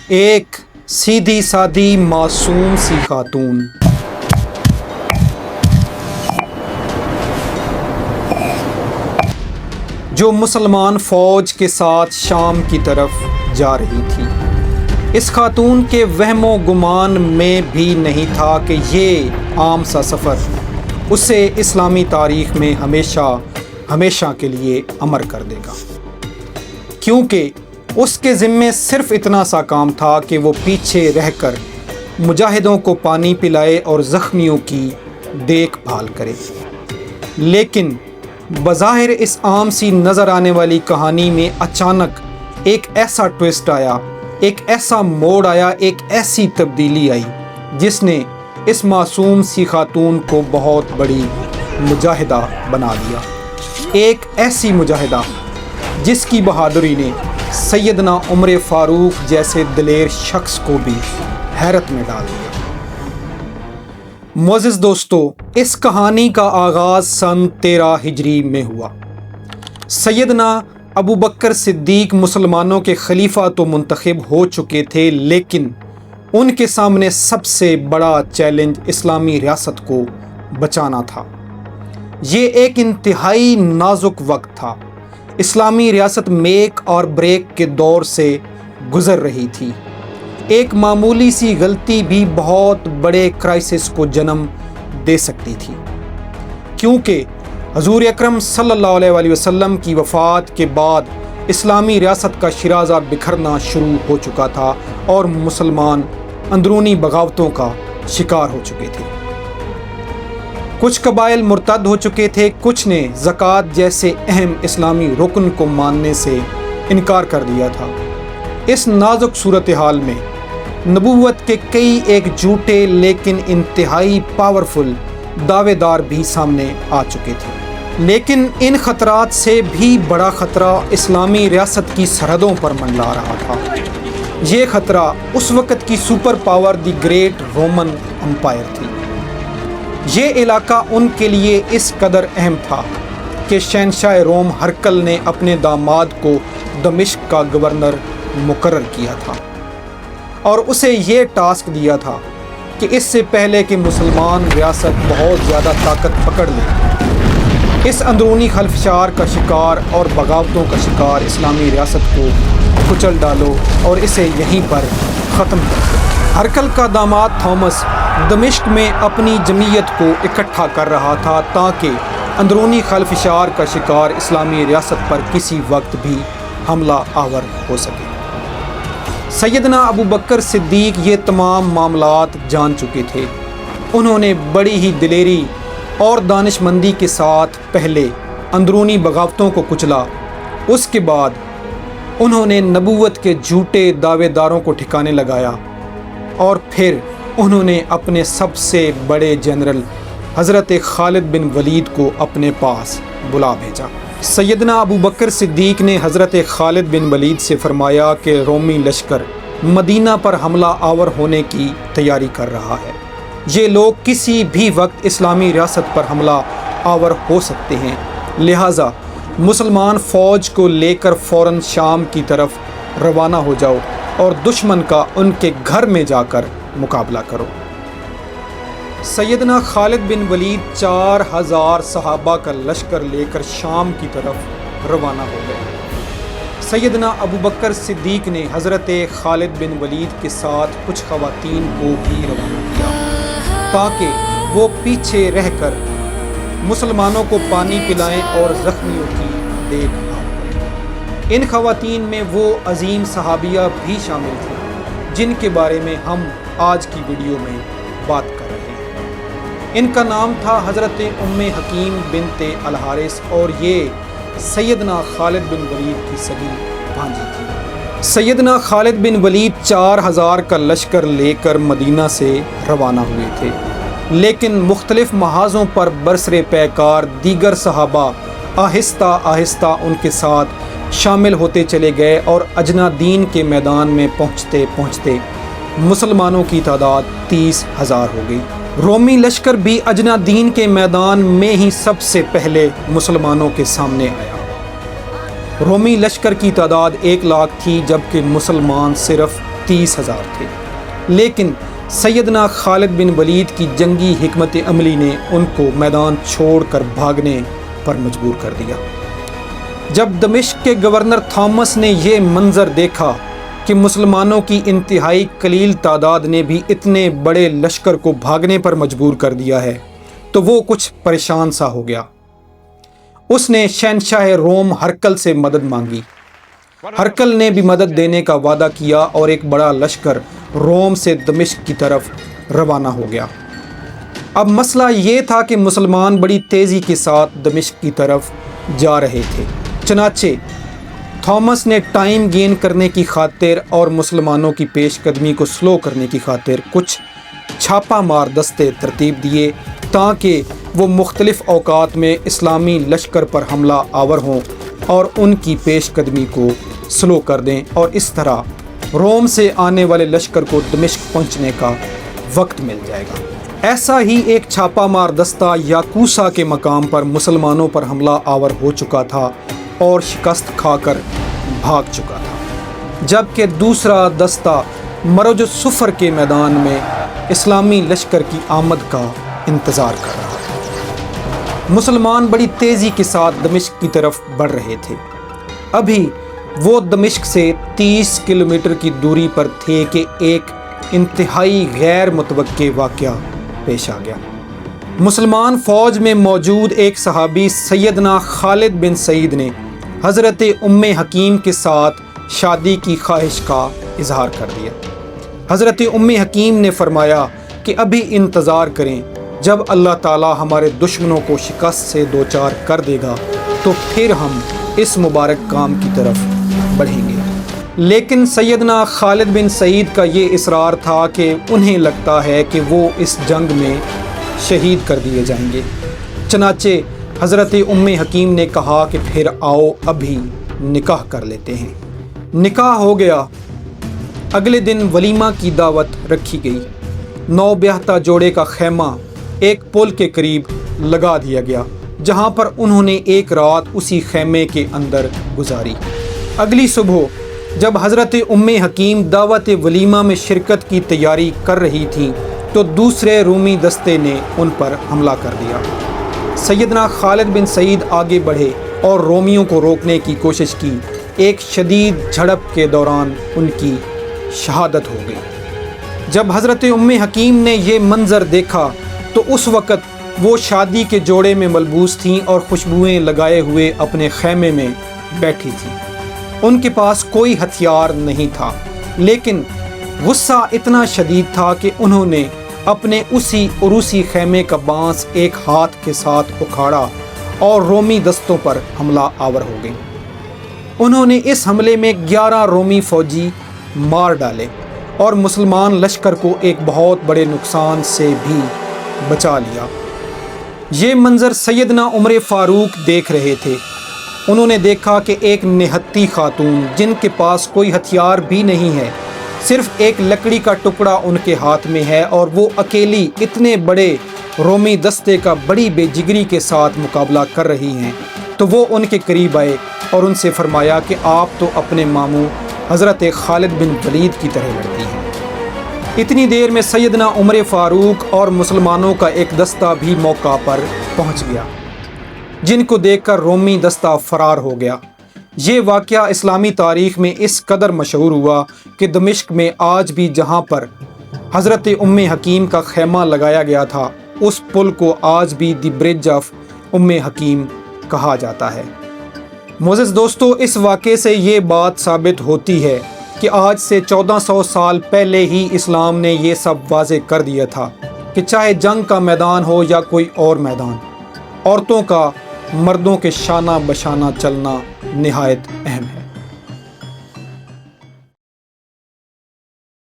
ایک سیدھی سادی معصوم سی خاتون جو مسلمان فوج کے ساتھ شام کی طرف جا رہی تھی۔ اس خاتون کے وہم و گمان میں بھی نہیں تھا کہ یہ عام سا سفر اسے اسلامی تاریخ میں ہمیشہ کے لیے امر کر دے گا، کیونکہ اس کے ذمے صرف اتنا سا کام تھا کہ وہ پیچھے رہ کر مجاہدوں کو پانی پلائے اور زخمیوں کی دیکھ بھال کرے۔ لیکن بظاہر اس عام سی نظر آنے والی کہانی میں اچانک ایک ایسا ٹویسٹ آیا، ایک ایسا موڑ آیا، ایک ایسی تبدیلی آئی جس نے اس معصوم سی خاتون کو بہت بڑی مجاہدہ بنا دیا۔ ایک ایسی مجاہدہ جس کی بہادری نے سیدنا عمر فاروق جیسے دلیر شخص کو بھی حیرت میں ڈال دیا۔ معزز دوستو، اس کہانی کا آغاز سن 13 ہجری میں ہوا۔ سیدنا ابو بکر صدیق مسلمانوں کے خلیفہ تو منتخب ہو چکے تھے، لیکن ان کے سامنے سب سے بڑا چیلنج اسلامی ریاست کو بچانا تھا۔ یہ ایک انتہائی نازک وقت تھا۔ اسلامی ریاست میک اور بریک کے دور سے گزر رہی تھی۔ ایک معمولی سی غلطی بھی بہت بڑے کرائسس کو جنم دے سکتی تھی، کیونکہ حضور اکرم صلی اللہ علیہ وسلم کی وفات کے بعد اسلامی ریاست کا شیرازہ بکھرنا شروع ہو چکا تھا اور مسلمان اندرونی بغاوتوں کا شکار ہو چکے تھے۔ کچھ قبائل مرتد ہو چکے تھے، کچھ نے زکوٰۃ جیسے اہم اسلامی رکن کو ماننے سے انکار کر دیا تھا۔ اس نازک صورتحال میں نبوت کے کئی ایک جھوٹے لیکن انتہائی پاورفل دعوے دار بھی سامنے آ چکے تھے، لیکن ان خطرات سے بھی بڑا خطرہ اسلامی ریاست کی سرحدوں پر منڈلا رہا تھا۔ یہ خطرہ اس وقت کی super power the great Roman empire تھی۔ یہ علاقہ ان کے لیے اس قدر اہم تھا کہ شہنشاہ روم ہرقل نے اپنے داماد کو دمشق کا گورنر مقرر کیا تھا اور اسے یہ ٹاسک دیا تھا کہ اس سے پہلے کہ مسلمان ریاست بہت زیادہ طاقت پکڑ لے، اس اندرونی خلفشار کا شکار اور بغاوتوں کا شکار اسلامی ریاست کو کچل ڈالو اور اسے یہیں پر ختم کر دو۔ ہرقل کا داماد تھامس دمشق میں اپنی جمعیت کو اکٹھا کر رہا تھا تاکہ اندرونی خلفشار کا شکار اسلامی ریاست پر کسی وقت بھی حملہ آور ہو سکے۔ سیدنا ابو بکر صدیق یہ تمام معاملات جان چکے تھے۔ انہوں نے بڑی ہی دلیری اور دانش مندی کے ساتھ پہلے اندرونی بغاوتوں کو کچلا، اس کے بعد انہوں نے نبوت کے جھوٹے دعوے داروں کو ٹھکانے لگایا اور پھر انہوں نے اپنے سب سے بڑے جنرل حضرت خالد بن ولید کو اپنے پاس بلا بھیجا۔ سیدنا ابو بکر صدیق نے حضرت خالد بن ولید سے فرمایا کہ رومی لشکر مدینہ پر حملہ آور ہونے کی تیاری کر رہا ہے۔ یہ لوگ کسی بھی وقت اسلامی ریاست پر حملہ آور ہو سکتے ہیں، لہٰذا مسلمان فوج کو لے کر فوراً شام کی طرف روانہ ہو جاؤ اور دشمن کا ان کے گھر میں جا کر مقابلہ کرو۔ سیدنا خالد بن ولید 4000 صحابہ کا لشکر لے کر شام کی طرف روانہ ہو گئے۔ سیدنا ابو بکر صدیق نے حضرت خالد بن ولید کے ساتھ کچھ خواتین کو بھی روانہ کیا تاکہ وہ پیچھے رہ کر مسلمانوں کو پانی پلائیں اور زخمیوں کی دیکھ بھال کریں۔ ان خواتین میں وہ عظیم صحابیہ بھی شامل تھیں جن کے بارے میں ہم آج کی ویڈیو میں بات کر رہے ہیں۔ ان کا نام تھا حضرت ام حکیم بنت الحارث اور یہ سیدنا خالد بن ولید کی سگی بھانجی تھی۔ سیدنا خالد بن ولید 4000 کا لشکر لے کر مدینہ سے روانہ ہوئے تھے، لیکن مختلف محاذوں پر برسر پیکار دیگر صحابہ آہستہ آہستہ ان کے ساتھ شامل ہوتے چلے گئے اور اجنادین کے میدان میں پہنچتے پہنچتے مسلمانوں کی تعداد 30,000 ہو گئی۔ رومی لشکر بھی اجنادین کے میدان میں ہی سب سے پہلے مسلمانوں کے سامنے آیا۔ رومی لشکر کی تعداد 1 لاکھ تھی، جبکہ مسلمان صرف 30,000 تھے، لیکن سیدنا خالد بن ولید کی جنگی حکمت عملی نے ان کو میدان چھوڑ کر بھاگنے پر مجبور کر دیا۔ جب دمشق کے گورنر تھامس نے یہ منظر دیکھا کہ مسلمانوں کی انتہائی قلیل تعداد نے بھی اتنے بڑے لشکر کو بھاگنے پر مجبور کر دیا ہے تو وہ کچھ پریشان سا ہو گیا۔ اس نے شہنشاہ روم ہرقل سے مدد مانگی۔ ہرقل نے بھی مدد دینے کا وعدہ کیا اور ایک بڑا لشکر روم سے دمشق کی طرف روانہ ہو گیا۔ اب مسئلہ یہ تھا کہ مسلمان بڑی تیزی کے ساتھ دمشق کی طرف جا رہے تھے، چنانچہ تھامس نے ٹائم گین کرنے کی خاطر اور مسلمانوں کی پیش قدمی کو سلو کرنے کی خاطر کچھ چھاپا مار دستے ترتیب دیے تاکہ وہ مختلف اوقات میں اسلامی لشکر پر حملہ آور ہوں اور ان کی پیش قدمی کو سلو کر دیں، اور اس طرح روم سے آنے والے لشکر کو دمشق پہنچنے کا وقت مل جائے گا۔ ایسا ہی ایک چھاپا مار دستہ یاکوسا کے مقام پر مسلمانوں پر حملہ آور ہو چکا تھا اور شکست کھا کر بھاگ چکا تھا، جبکہ دوسرا دستہ مرج الصفر کے میدان میں اسلامی لشکر کی آمد کا انتظار کر رہا تھا۔ مسلمان بڑی تیزی کے ساتھ دمشق کی طرف بڑھ رہے تھے۔ ابھی وہ دمشق سے 30 کلومیٹر کی دوری پر تھے کہ ایک انتہائی غیر متوقع واقعہ پیش آ گیا۔ مسلمان فوج میں موجود ایک صحابی سیدنا خالد بن سعید نے حضرت ام حکیم کے ساتھ شادی کی خواہش کا اظہار کر دیا۔ حضرت ام حکیم نے فرمایا کہ ابھی انتظار کریں، جب اللہ تعالی ہمارے دشمنوں کو شکست سے دوچار کر دے گا تو پھر ہم اس مبارک کام کی طرف بڑھیں گے۔ لیکن سیدنا خالد بن سعید کا یہ اصرار تھا کہ انہیں لگتا ہے کہ وہ اس جنگ میں شہید کر دیے جائیں گے، چنانچہ حضرت ام حکیم نے کہا کہ پھر آؤ ابھی نکاح کر لیتے ہیں۔ نکاح ہو گیا۔ اگلے دن ولیمہ کی دعوت رکھی گئی۔ نو بیاہتا جوڑے کا خیمہ ایک پل کے قریب لگا دیا گیا، جہاں پر انہوں نے ایک رات اسی خیمے کے اندر گزاری۔ اگلی صبح جب حضرت ام حکیم دعوت ولیمہ میں شرکت کی تیاری کر رہی تھیں تو دوسرے رومی دستے نے ان پر حملہ کر دیا۔ سیدنا خالد بن سعید آگے بڑھے اور رومیوں کو روکنے کی کوشش کی۔ ایک شدید جھڑپ کے دوران ان کی شہادت ہو گئی۔ جب حضرت ام حکیم نے یہ منظر دیکھا تو اس وقت وہ شادی کے جوڑے میں ملبوس تھیں اور خوشبوئیں لگائے ہوئے اپنے خیمے میں بیٹھی تھیں۔ ان کے پاس کوئی ہتھیار نہیں تھا، لیکن غصہ اتنا شدید تھا کہ انہوں نے اپنے اسی عروسی خیمے کا بانس ایک ہاتھ کے ساتھ اکھاڑا اور رومی دستوں پر حملہ آور ہو گئیں۔ انہوں نے اس حملے میں 11 رومی فوجی مار ڈالے اور مسلمان لشکر کو ایک بہت بڑے نقصان سے بھی بچا لیا۔ یہ منظر سیدنا عمر فاروق دیکھ رہے تھے۔ انہوں نے دیکھا کہ ایک نہتی خاتون جن کے پاس کوئی ہتھیار بھی نہیں ہے، صرف ایک لکڑی کا ٹکڑا ان کے ہاتھ میں ہے، اور وہ اکیلی اتنے بڑے رومی دستے کا بڑی بے جگری کے ساتھ مقابلہ کر رہی ہیں۔ تو وہ ان کے قریب آئے اور ان سے فرمایا کہ آپ تو اپنے ماموں حضرت خالد بن ولید کی طرح لڑتی ہیں۔ اتنی دیر میں سیدنا عمر فاروق اور مسلمانوں کا ایک دستہ بھی موقع پر پہنچ گیا، جن کو دیکھ کر رومی دستہ فرار ہو گیا۔ یہ واقعہ اسلامی تاریخ میں اس قدر مشہور ہوا کہ دمشق میں آج بھی جہاں پر حضرت ام حکیم کا خیمہ لگایا گیا تھا، اس پل کو آج بھی دی برج آف ام حکیم کہا جاتا ہے۔ معزز دوستو، اس واقعے سے یہ بات ثابت ہوتی ہے کہ آج سے 1400 سال پہلے ہی اسلام نے یہ سب واضح کر دیا تھا کہ چاہے جنگ کا میدان ہو یا کوئی اور میدان، عورتوں کا مردوں کے شانہ بشانہ چلنا نہایت اہم ہے۔